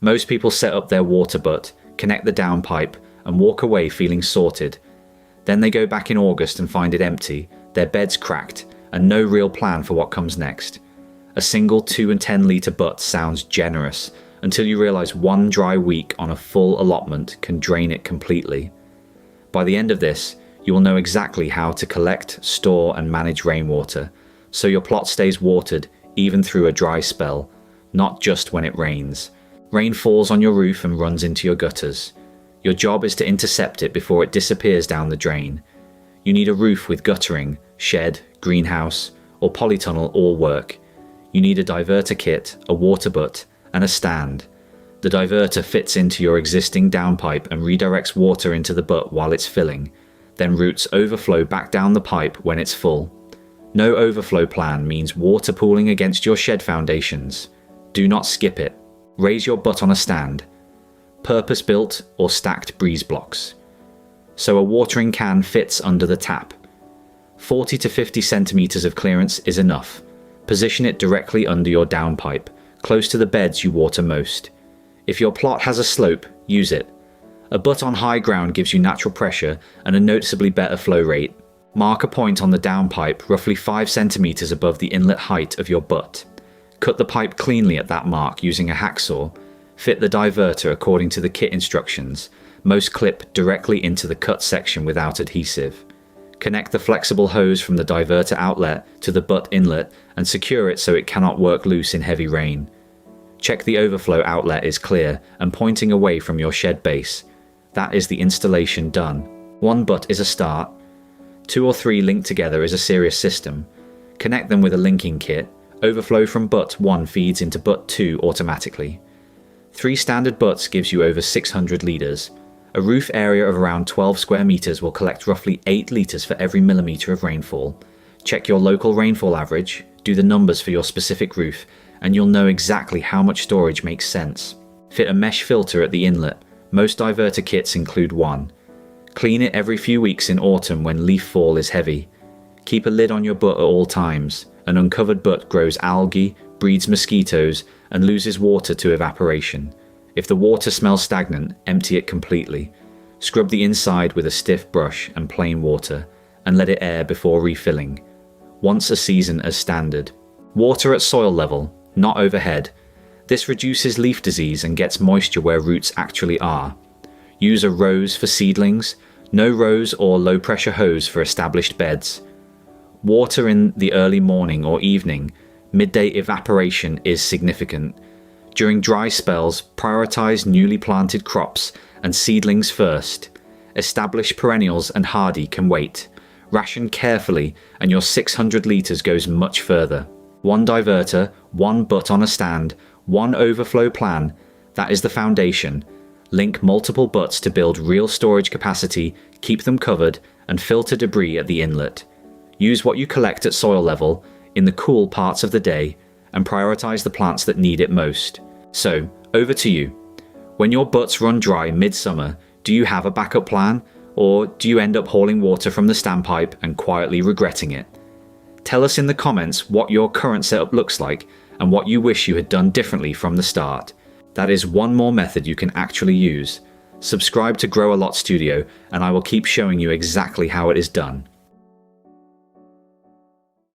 Most people set up their water butt, connect the downpipe, and walk away feeling sorted. Then they go back in August and find it empty, their beds cracked, and no real plan for what comes next. A single 2 and 10 litre butt sounds generous, until you realise one dry week on a full allotment can drain it completely. By the end of this, you will know exactly how to collect, store and manage rainwater, so your plot stays watered even through a dry spell, not just when it rains. Rain falls on your roof and runs into your gutters. Your job is to intercept it before it disappears down the drain. You need a roof with guttering, shed, greenhouse, or polytunnel all work. You need a diverter kit, a water butt, and a stand. The diverter fits into your existing downpipe and redirects water into the butt while it's filling, then routes overflow back down the pipe when it's full. No overflow plan means water pooling against your shed foundations. Do not skip it. Raise your butt on a stand. Purpose-built or stacked breeze blocks. So a watering can fits under the tap. 40 to 50 centimeters of clearance is enough. Position it directly under your downpipe, close to the beds you water most. If your plot has a slope, use it. A butt on high ground gives you natural pressure and a noticeably better flow rate. Mark a point on the downpipe roughly 5 centimeters above the inlet height of your butt. Cut the pipe cleanly at that mark using a hacksaw. Fit the diverter according to the kit instructions. Most clip directly into the cut section without adhesive. Connect the flexible hose from the diverter outlet to the butt inlet and secure it so it cannot work loose in heavy rain. Check the overflow outlet is clear and pointing away from your shed base. That is the installation done. One butt is a start. 2 or 3 linked together is a serious system. Connect them with a linking kit. Overflow from butt 1 feeds into butt 2 automatically. 3 standard butts gives you over 600 litres. A roof area of around 12 square metres will collect roughly 8 litres for every millimetre of rainfall. Check your local rainfall average, do the numbers for your specific roof, and you'll know exactly how much storage makes sense. Fit a mesh filter at the inlet. Most diverter kits include one. Clean it every few weeks in autumn when leaf fall is heavy. Keep a lid on your butt at all times. An uncovered butt grows algae, breeds mosquitoes, and loses water to evaporation. If the water smells stagnant, empty it completely. Scrub the inside with a stiff brush and plain water, and let it air before refilling. Once a season as standard. Water at soil level, not overhead. This reduces leaf disease and gets moisture where roots actually are. Use a rose for seedlings, no rose or low pressure hose for established beds. Water in the early morning or evening. Midday evaporation is significant. During dry spells, prioritize newly planted crops and seedlings first. Established perennials and hardy can wait. Ration carefully and your 600 litres goes much further. 1 diverter, 1 butt on a stand, 1 overflow plan. That is the foundation. Link multiple butts to build real storage capacity, keep them covered, and filter debris at the inlet. Use what you collect at soil level, in the cool parts of the day, and prioritize the plants that need it most. So, over to you. When your butts run dry midsummer, do you have a backup plan? Or do you end up hauling water from the standpipe and quietly regretting it? Tell us in the comments what your current setup looks like and what you wish you had done differently from the start. That is one more method you can actually use. Subscribe to Grow a Lot Studio and I will keep showing you exactly how it is done.